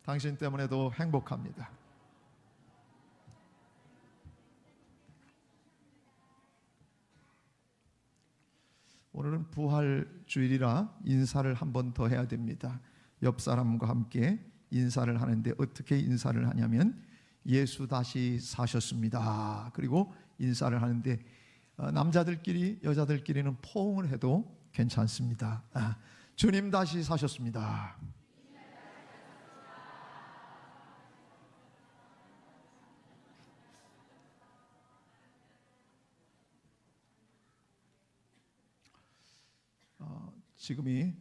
당신 때문에도 행복합니다. 오늘은 부활주일이라 인사를 한 번 더 해야 됩니다. 옆 사람과 함께 인사를 하는데 어떻게 인사를 하냐면 예수 다시 사셨습니다. 그리고 인사를 하는데 남자들끼리 여자들끼리는 포옹을 해도 괜찮습니다. 주님 다시 사셨습니다. 지금이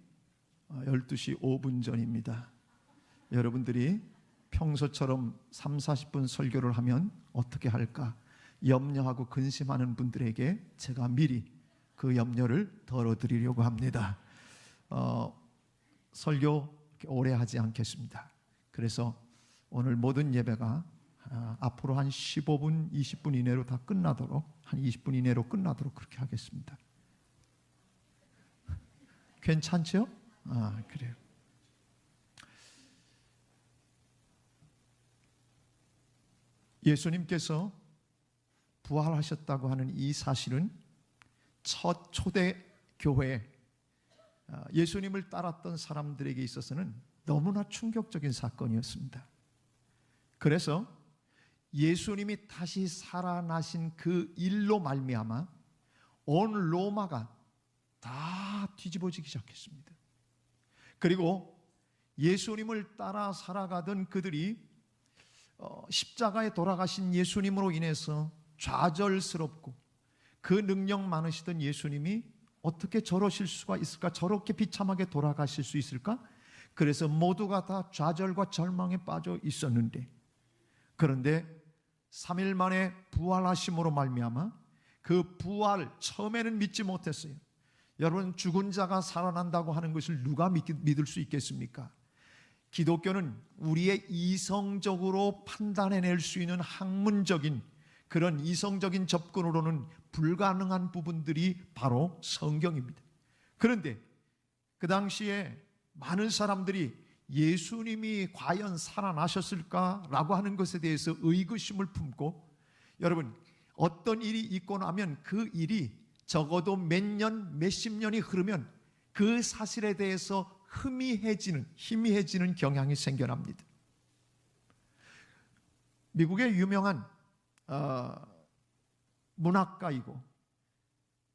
12시 5분 전입니다. 여러분들이 평소처럼 3, 40분 설교를 하면 어떻게 할까 염려하고 근심하는 분들에게 제가 미리 그 염려를 덜어드리려고 합니다. 설교 오래 하지 않겠습니다. 그래서 오늘 모든 예배가 앞으로 한 15분, 20분 이내로 다 끝나도록, 한 20분 이내로 끝나도록 그렇게 하겠습니다. 괜찮죠? 그래요. 예수님께서 부활하셨다고 하는 이 사실은 첫 초대 교회, 예수님을 따랐던 사람들에게 있어서는 너무나 충격적인 사건이었습니다. 그래서 예수님이 다시 살아나신 그 일로 말미암아 온 로마가 다 뒤집어지기 시작했습니다. 그리고 예수님을 따라 살아가던 그들이 십자가에 돌아가신 예수님으로 인해서 좌절스럽고 그 능력 많으시던 예수님이 어떻게 저러실 수가 있을까? 저렇게 비참하게 돌아가실 수 있을까? 그래서 모두가 다 좌절과 절망에 빠져 있었는데, 그런데 3일 만에 부활하심으로 말미암아 그 부활, 처음에는 믿지 못했어요. 여러분, 죽은 자가 살아난다고 하는 것을 누가 믿을 수 있겠습니까? 기독교는 우리의 이성적으로 판단해낼 수 있는 학문적인 그런 이성적인 접근으로는 불가능한 부분들이 바로 성경입니다. 그런데 그 당시에 많은 사람들이 예수님이 과연 살아나셨을까라고 하는 것에 대해서 의구심을 품고, 여러분, 어떤 일이 있고 나면 그 일이 적어도 몇 년, 몇십 년이 흐르면 그 사실에 대해서 희미해지는 경향이 생겨납니다. 미국의 유명한 문학가이고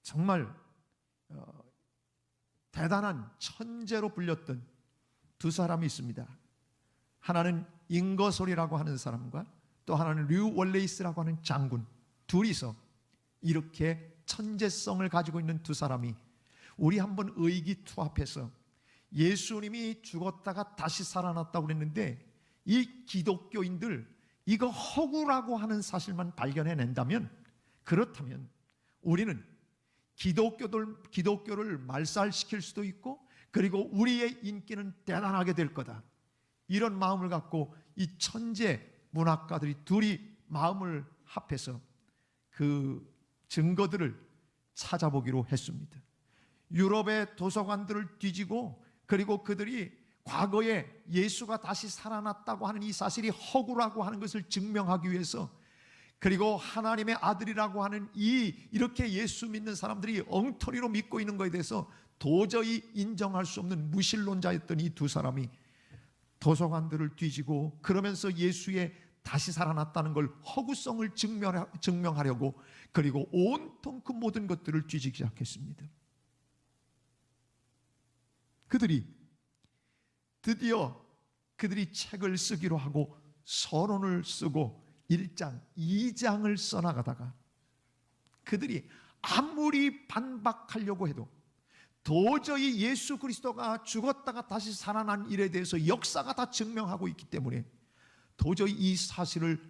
정말 대단한 천재로 불렸던 두 사람이 있습니다. 하나는 잉거솔이라고 하는 사람과 또 하나는 류 월레이스라고 하는 장군, 둘이서 이렇게 천재성을 가지고 있는 두 사람이 우리 한번 의기투합해서 예수님이 죽었다가 다시 살아났다고 그랬는데 이 기독교인들 이거 허구라고 하는 사실만 발견해낸다면, 그렇다면 우리는 기독교를 말살시킬 수도 있고 그리고 우리의 인기는 대단하게 될 거다, 이런 마음을 갖고 이 천재 문학가들이 둘이 마음을 합해서 그 증거들을 찾아보기로 했습니다. 유럽의 도서관들을 뒤지고, 그리고 그들이 과거에 예수가 다시 살아났다고 하는 이 사실이 허구라고 하는 것을 증명하기 위해서, 그리고 하나님의 아들이라고 하는 이렇게 예수 믿는 사람들이 엉터리로 믿고 있는 것에 대해서 도저히 인정할 수 없는 무신론자였던 이 두 사람이 도서관들을 뒤지고, 그러면서 예수의 다시 살아났다는 걸 허구성을 증명하려고, 그리고 온통 그 모든 것들을 뒤지기 시작했습니다. 드디어 그들이 책을 쓰기로 하고 서론을 쓰고 1장, 2장을 써나가다가 그들이 아무리 반박하려고 해도 도저히 예수 그리스도가 죽었다가 다시 살아난 일에 대해서 역사가 다 증명하고 있기 때문에 도저히 이 사실을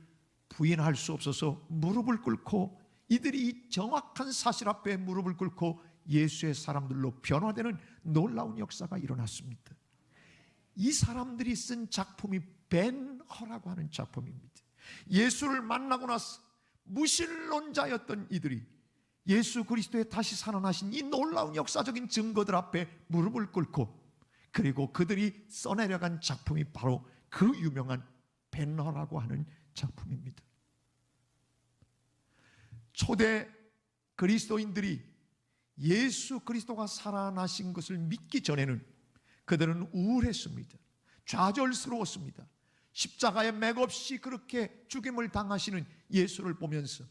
부인할 수 없어서 무릎을 꿇고, 이들이 이 정확한 사실 앞에 무릎을 꿇고 예수의 사람들로 변화되는 놀라운 역사가 일어났습니다. 이 사람들이 쓴 작품이 벤허라고 하는 작품입니다. 예수를 만나고 나서 무신론자였던 이들이 예수 그리스도의 다시 살아나신 이 놀라운 역사적인 증거들 앞에 무릎을 꿇고, 그리고 그들이 써내려간 작품이 바로 그 유명한 배너라고 하는 작품입니다. 초대 그리스도인들이 예수 그리스도가 살아나신 것을 믿기 전에는 그들은 우울했습니다. 좌절스러웠습니다. 십자가에 맥없이 그렇게 죽임을 당하시는 예수를 보면서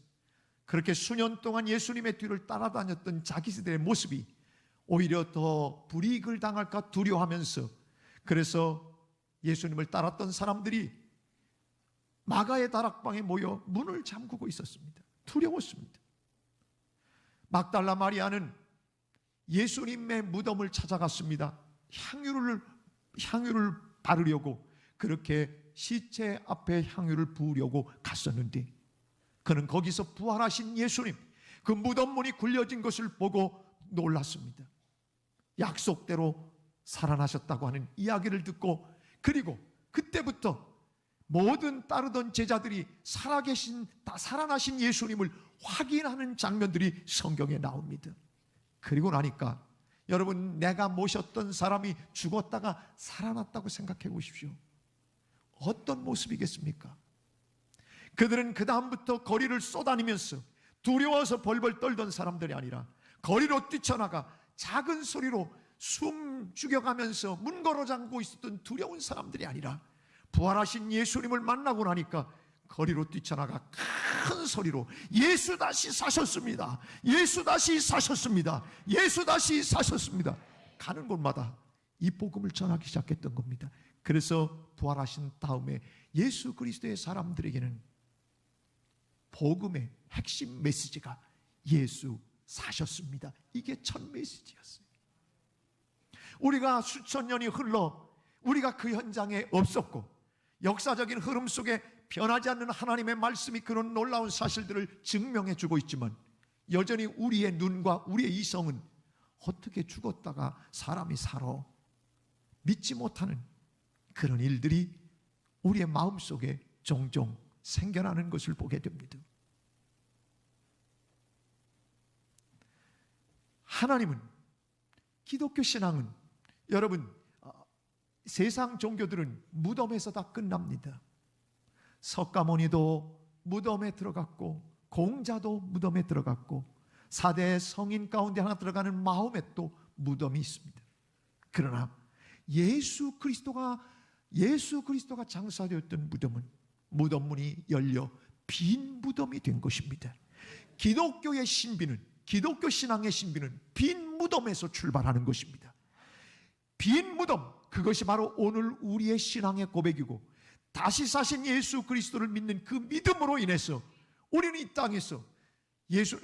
그렇게 수년 동안 예수님의 뒤를 따라다녔던 자기들의 모습이 오히려 더 불이익을 당할까 두려워하면서, 그래서 예수님을 따랐던 사람들이 마가의 다락방에 모여 문을 잠그고 있었습니다. 두려웠습니다. 막달라 마리아는 예수님의 무덤을 찾아갔습니다. 향유를 바르려고, 그렇게 시체 앞에 향유를 부으려고 갔었는데, 그는 거기서 부활하신 예수님, 그 무덤 문이 굴려진 것을 보고 놀랐습니다. 약속대로 살아나셨다고 하는 이야기를 듣고, 그리고 그때부터 모든 따르던 제자들이 살아나신 예수님을 확인하는 장면들이 성경에 나옵니다. 그리고 나니까 여러분, 내가 모셨던 사람이 죽었다가 살아났다고 생각해 보십시오. 어떤 모습이겠습니까? 그들은 그 다음부터 거리를 쏘다니면서 두려워서 벌벌 떨던 사람들이 아니라 거리로 뛰쳐나가 작은 소리로 숨 죽여가면서 문 걸어 잠그고 있었던 두려운 사람들이 아니라 부활하신 예수님을 만나고 나니까 거리로 뛰쳐나가 큰 소리로 예수 다시 사셨습니다. 예수 다시 사셨습니다. 예수 다시 사셨습니다. 가는 곳마다 이 복음을 전하기 시작했던 겁니다. 그래서 부활하신 다음에 예수 그리스도의 사람들에게는 복음의 핵심 메시지가 예수 사셨습니다. 이게 첫 메시지였어요. 우리가 수천 년이 흘러 우리가 그 현장에 없었고 역사적인 흐름 속에 변하지 않는 하나님의 말씀이 그런 놀라운 사실들을 증명해 주고 있지만, 여전히 우리의 눈과 우리의 이성은 어떻게 죽었다가 사람이 살아 믿지 못하는 그런 일들이 우리의 마음속에 종종 생겨나는 것을 보게 됩니다. 하나님은, 기독교 신앙은, 여러분, 세상 종교들은 무덤에서 다 끝납니다. 석가모니도 무덤에 들어갔고, 공자도 무덤에 들어갔고, 4대 성인 가운데 하나 들어가는 마호멧도 무덤이 있습니다. 그러나 예수 그리스도가 장사되었던 무덤은 무덤문이 열려 빈 무덤이 된 것입니다. 기독교의 신비는, 기독교 신앙의 신비는 빈 무덤에서 출발하는 것입니다. 빈 무덤, 그것이 바로 오늘 우리의 신앙의 고백이고, 다시 사신 예수 그리스도를 믿는 그 믿음으로 인해서 우리는 이 땅에서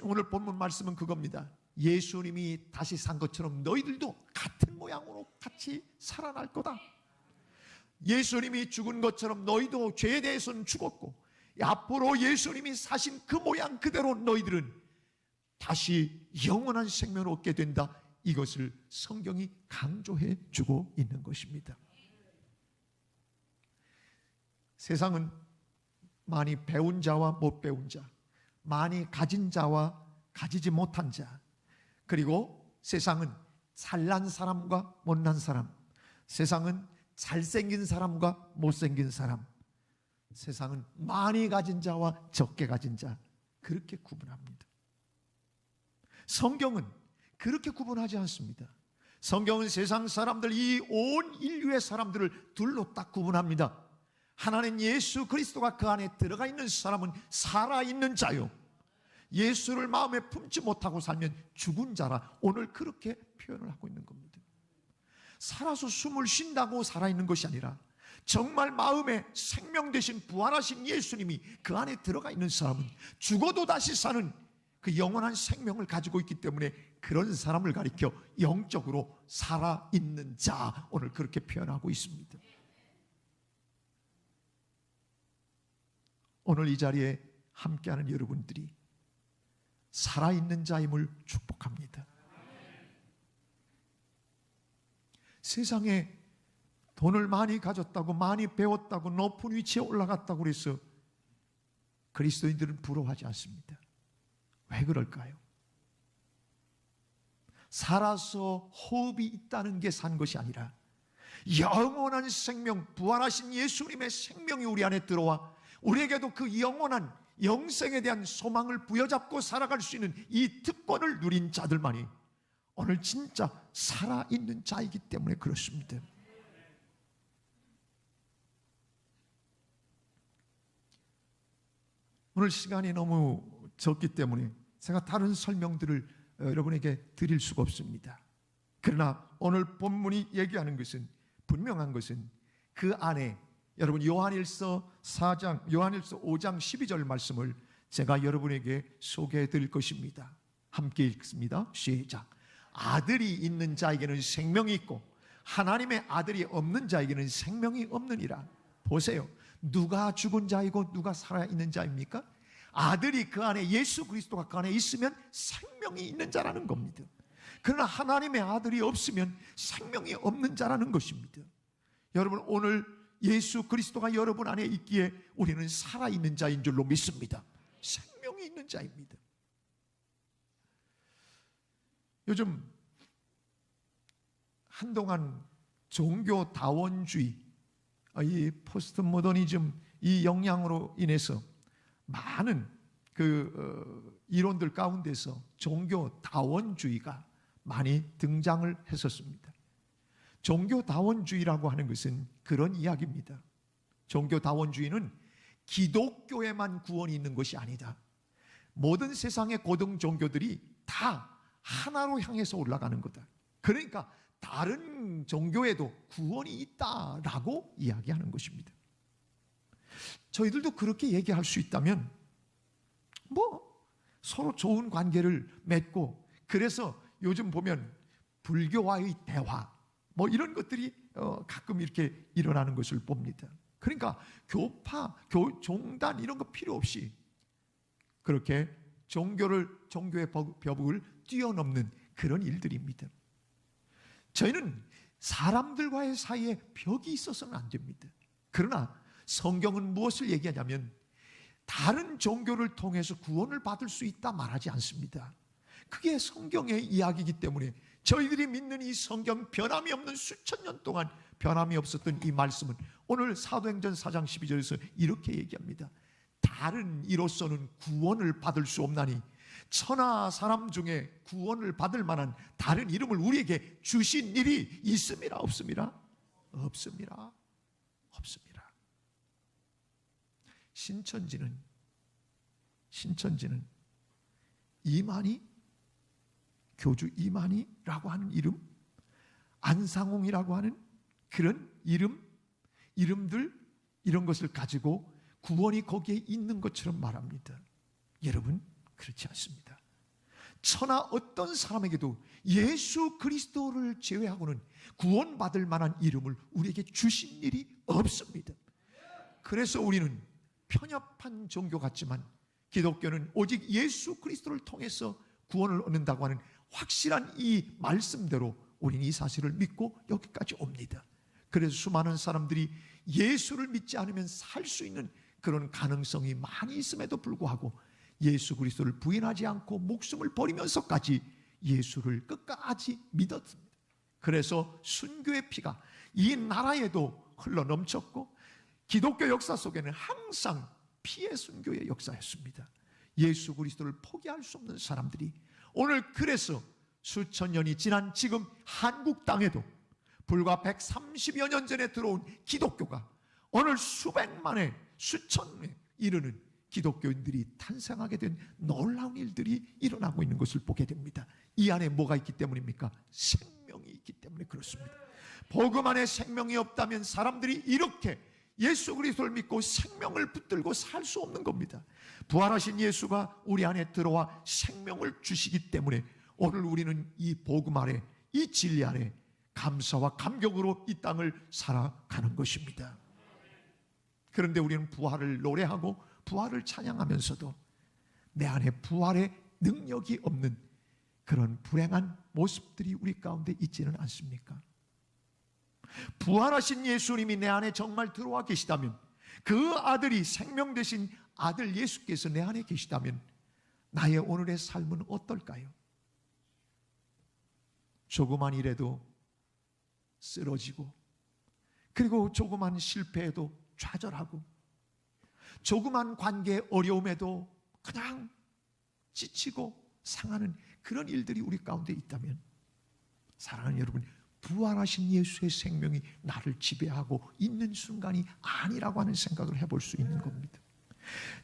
오늘 본문 말씀은 그겁니다. 예수님이 다시 산 것처럼 너희들도 같은 모양으로 같이 살아날 거다. 예수님이 죽은 것처럼 너희도 죄에 대해서는 죽었고, 앞으로 예수님이 사신 그 모양 그대로 너희들은 다시 영원한 생명을 얻게 된다. 이것을 성경이 강조해 주고 있는 것입니다. 세상은 많이 배운 자와 못 배운 자, 많이 가진 자와 가지지 못한 자, 그리고 세상은 잘난 사람과 못난 사람, 세상은 잘생긴 사람과 못생긴 사람, 세상은 많이 가진 자와 적게 가진 자, 그렇게 구분합니다. 성경은 그렇게 구분하지 않습니다. 성경은 세상 사람들, 이 온 인류의 사람들을 둘로 딱 구분합니다. 하나는 예수 그리스도가 그 안에 들어가 있는 사람은 살아있는 자요, 예수를 마음에 품지 못하고 살면 죽은 자라, 오늘 그렇게 표현을 하고 있는 겁니다. 살아서 숨을 쉰다고 살아있는 것이 아니라 정말 마음에 생명 되신 부활하신 예수님이 그 안에 들어가 있는 사람은 죽어도 다시 사는 그 영원한 생명을 가지고 있기 때문에 그런 사람을 가리켜 영적으로 살아있는 자, 오늘 그렇게 표현하고 있습니다. 오늘 이 자리에 함께하는 여러분들이 살아있는 자임을 축복합니다. 세상에 돈을 많이 가졌다고, 많이 배웠다고, 높은 위치에 올라갔다고 해서 그리스도인들은 부러워하지 않습니다. 왜 그럴까요? 살아서 호흡이 있다는 게 산 것이 아니라 영원한 생명, 부활하신 예수님의 생명이 우리 안에 들어와 우리에게도 그 영원한 영생에 대한 소망을 부여잡고 살아갈 수 있는 이 특권을 누린 자들만이 오늘 진짜 살아있는 자이기 때문에 그렇습니다. 오늘 시간이 너무 적기 때문에 제가 다른 설명들을 여러분에게 드릴 수가 없습니다. 그러나 오늘 본문이 얘기하는 것은, 분명한 것은 그 안에 여러분 요한일서 5장 12절 말씀을 제가 여러분에게 소개해 드릴 것입니다. 함께 읽습니다. 시작. 아들이 있는 자에게는 생명이 있고 하나님의 아들이 없는 자에게는 생명이 없느니라. 보세요. 누가 죽은 자이고 누가 살아있는 자입니까? 아들이 그 안에, 예수 그리스도가 그 안에 있으면 생명이 있는 자라는 겁니다. 그러나 하나님의 아들이 없으면 생명이 없는 자라는 것입니다. 여러분, 오늘 예수 그리스도가 여러분 안에 있기에 우리는 살아있는 자인 줄로 믿습니다. 생명이 있는 자입니다. 요즘 한동안 종교다원주의, 이 포스트 모더니즘, 이 영향으로 인해서 많은 이론들 가운데서 종교다원주의가 많이 등장을 했었습니다. 종교다원주의라고 하는 것은 그런 이야기입니다. 종교다원주의는 기독교에만 구원이 있는 것이 아니다. 모든 세상의 고등 종교들이 다 하나로 향해서 올라가는 거다. 그러니까 다른 종교에도 구원이 있다라고 이야기하는 것입니다. 저희들도 그렇게 얘기할 수 있다면 서로 좋은 관계를 맺고, 그래서 요즘 보면 불교와의 대화 이런 것들이 가끔 이렇게 일어나는 것을 봅니다. 그러니까 교파, 종단 이런 거 필요 없이 그렇게 종교의 벽을 뛰어넘는 그런 일들입니다. 저희는 사람들과의 사이에 벽이 있어서는 안 됩니다. 그러나 성경은 무엇을 얘기하냐면 다른 종교를 통해서 구원을 받을 수 있다 말하지 않습니다. 그게 성경의 이야기이기 때문에 저희들이 믿는 이 성경, 변함이 없는 수천 년 동안 변함이 없었던 이 말씀은 오늘 사도행전 4장 12절에서 이렇게 얘기합니다. 다른 이로서는 구원을 받을 수 없나니 천하 사람 중에 구원을 받을 만한 다른 이름을 우리에게 주신 일이 있음이라 없음이라? 없습니다. 없습니다. 신천지는 이만희, 교주 이만희라고 하는 이름, 안상홍이라고 하는 그런 이름들, 이런 것을 가지고 구원이 거기에 있는 것처럼 말합니다. 여러분, 그렇지 않습니다. 천하 어떤 사람에게도 예수 그리스도를 제외하고는 구원받을 만한 이름을 우리에게 주신 일이 없습니다. 그래서 우리는 편협한 종교 같지만 기독교는 오직 예수 그리스도를 통해서 구원을 얻는다고 하는 확실한 이 말씀대로 우리는 이 사실을 믿고 여기까지 옵니다. 그래서 수많은 사람들이 예수를 믿지 않으면 살 수 있는 그런 가능성이 많이 있음에도 불구하고 예수 그리스도를 부인하지 않고 목숨을 버리면서까지 예수를 끝까지 믿었습니다. 그래서 순교의 피가 이 나라에도 흘러 넘쳤고 기독교 역사 속에는 항상 피의 순교의 역사였습니다. 예수 그리스도를 포기할 수 없는 사람들이 오늘 그래서 수천 년이 지난 지금 한국 땅에도 불과 130여 년 전에 들어온 기독교가 오늘 수백만에 수천에 이르는 기독교인들이 탄생하게 된 놀라운 일들이 일어나고 있는 것을 보게 됩니다. 이 안에 뭐가 있기 때문입니까? 생명이 있기 때문에 그렇습니다. 복음 안에 생명이 없다면 사람들이 이렇게 예수 그리스도를 믿고 생명을 붙들고 살 수 없는 겁니다. 부활하신 예수가 우리 안에 들어와 생명을 주시기 때문에 오늘 우리는 이 복음 아래, 이 진리 아래 감사와 감격으로 이 땅을 살아가는 것입니다. 그런데 우리는 부활을 노래하고 부활을 찬양하면서도 내 안에 부활의 능력이 없는 그런 불행한 모습들이 우리 가운데 있지는 않습니까? 부활하신 예수님이 내 안에 정말 들어와 계시다면, 그 아들이 생명 되신 아들 예수께서 내 안에 계시다면 나의 오늘의 삶은 어떨까요? 조그만 일에도 쓰러지고 그리고 조그만 실패에도 좌절하고 조그만 관계 어려움에도 그냥 지치고 상하는 그런 일들이 우리 가운데 있다면, 사랑하는 여러분, 부활하신 예수의 생명이 나를 지배하고 있는 순간이 아니라고 하는 생각을 해볼 수 있는 겁니다.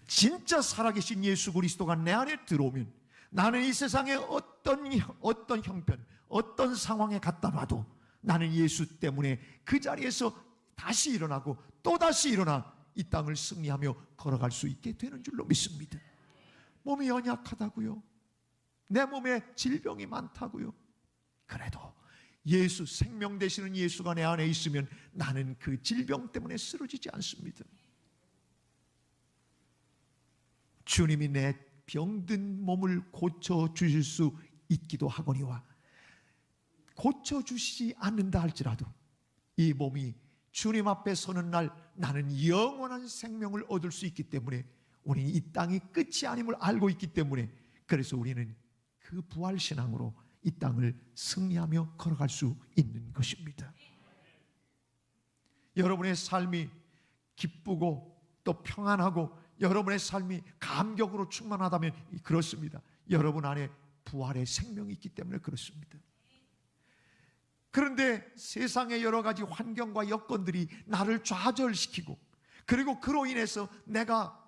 진짜 살아계신 예수 그리스도가 내 안에 들어오면 나는 이 세상의 어떤 형편, 어떤 상황에 갖다 놔도 나는 예수 때문에 그 자리에서 다시 일어나고 또다시 일어나 이 땅을 승리하며 걸어갈 수 있게 되는 줄로 믿습니다. 몸이 연약하다고요? 내 몸에 질병이 많다고요? 그래도 예수, 생명 되시는 예수가 내 안에 있으면 나는 그 질병 때문에 쓰러지지 않습니다. 주님이 내 병든 몸을 고쳐주실 수 있기도 하거니와 고쳐주시지 않는다 할지라도 이 몸이 주님 앞에 서는 날 나는 영원한 생명을 얻을 수 있기 때문에, 우리는 이 땅이 끝이 아님을 알고 있기 때문에, 그래서 우리는 그 부활신앙으로 이 땅을 승리하며 걸어갈 수 있는 것입니다. 여러분의 삶이 기쁘고 또 평안하고 여러분의 삶이 감격으로 충만하다면 그렇습니다. 여러분 안에 부활의 생명이 있기 때문에 그렇습니다. 그런데 세상의 여러 가지 환경과 여건들이 나를 좌절시키고, 그리고 그로 인해서 내가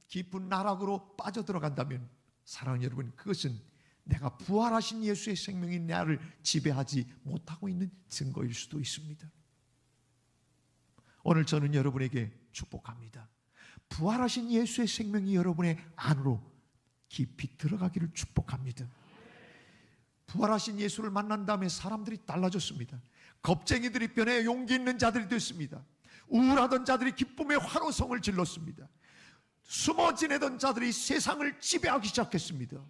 깊은 나락으로 빠져들어간다면, 사랑하는 여러분, 그것은 내가 부활하신 예수의 생명이 나를 지배하지 못하고 있는 증거일 수도 있습니다. 오늘 저는 여러분에게 축복합니다. 부활하신 예수의 생명이 여러분의 안으로 깊이 들어가기를 축복합니다. 부활하신 예수를 만난 다음에 사람들이 달라졌습니다. 겁쟁이들이 변해 용기 있는 자들이 됐습니다. 우울하던 자들이 기쁨의 환호성을 질렀습니다. 숨어 지내던 자들이 세상을 지배하기 시작했습니다.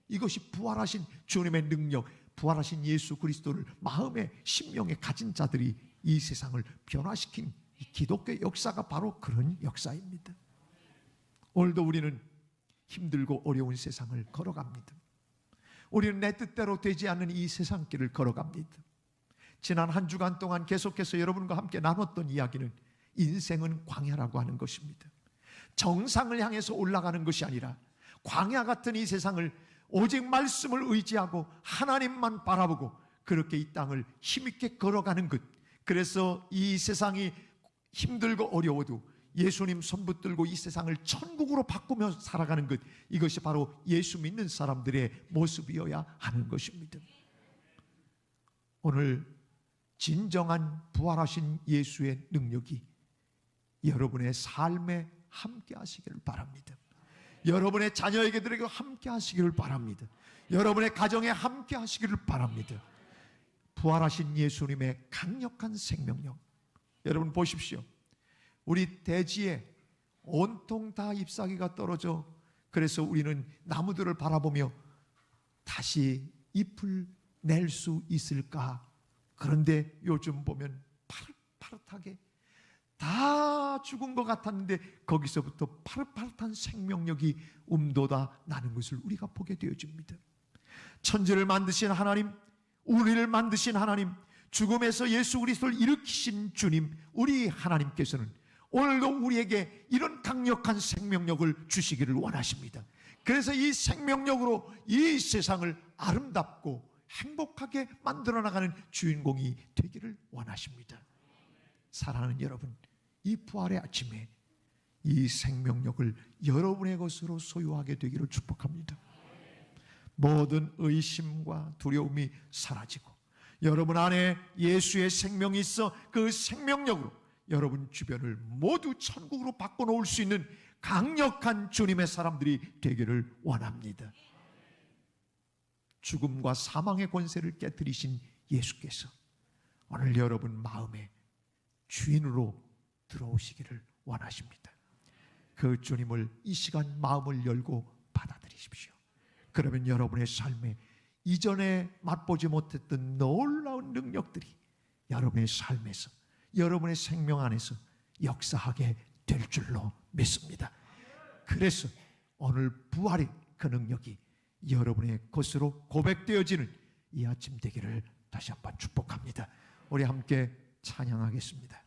이것이 부활하신 주님의 능력, 부활하신 예수 그리스도를 마음에 심령에 가진 자들이 이 세상을 변화시킨 이 기독교의 역사가 바로 그런 역사입니다. 오늘도 우리는 힘들고 어려운 세상을 걸어갑니다. 우리는 내 뜻대로 되지 않는 이 세상길을 걸어갑니다. 지난 한 주간 동안 계속해서 여러분과 함께 나눴던 이야기는 인생은 광야라고 하는 것입니다. 정상을 향해서 올라가는 것이 아니라 광야 같은 이 세상을 오직 말씀을 의지하고 하나님만 바라보고 그렇게 이 땅을 힘있게 걸어가는 것. 그래서 이 세상이 힘들고 어려워도 예수님 손 붙들고 이 세상을 천국으로 바꾸며 살아가는 것, 이것이 바로 예수 믿는 사람들의 모습이어야 하는 것입니다. 오늘 진정한 부활하신 예수의 능력이 여러분의 삶에 함께 하시기를 바랍니다. 여러분의 자녀에게들에게 함께 하시기를 바랍니다. 여러분의 가정에 함께 하시기를 바랍니다. 부활하신 예수님의 강력한 생명력, 여러분 보십시오. 우리 대지에 온통 다 잎사귀가 떨어져, 그래서 우리는 나무들을 바라보며 다시 잎을 낼 수 있을까? 그런데 요즘 보면 파릇파릇하게 다 죽은 것 같았는데 거기서부터 파릇파릇한 생명력이 움돋아 나는 것을 우리가 보게 되어집니다. 천지를 만드신 하나님, 우리를 만드신 하나님, 죽음에서 예수 그리스도를 일으키신 주님, 우리 하나님께서는 오늘도 우리에게 이런 강력한 생명력을 주시기를 원하십니다. 그래서 이 생명력으로 이 세상을 아름답고 행복하게 만들어 나가는 주인공이 되기를 원하십니다. 사랑하는 여러분, 이 부활의 아침에 이 생명력을 여러분의 것으로 소유하게 되기를 축복합니다. 모든 의심과 두려움이 사라지고 여러분 안에 예수의 생명이 있어 그 생명력으로 여러분 주변을 모두 천국으로 바꿔놓을 수 있는 강력한 주님의 사람들이 되기를 원합니다. 죽음과 사망의 권세를 깨뜨리신 예수께서 오늘 여러분 마음에 주인으로 들어오시기를 원하십니다. 그 주님을 이 시간 마음을 열고 받아들이십시오. 그러면 여러분의 삶에 이전에 맛보지 못했던 놀라운 능력들이 여러분의 삶에서, 여러분의 생명 안에서 역사하게 될 줄로 믿습니다. 그래서 오늘 부활의 그 능력이 여러분의 것으로 고백되어지는 이 아침 되기를 다시 한번 축복합니다. 우리 함께 찬양하겠습니다.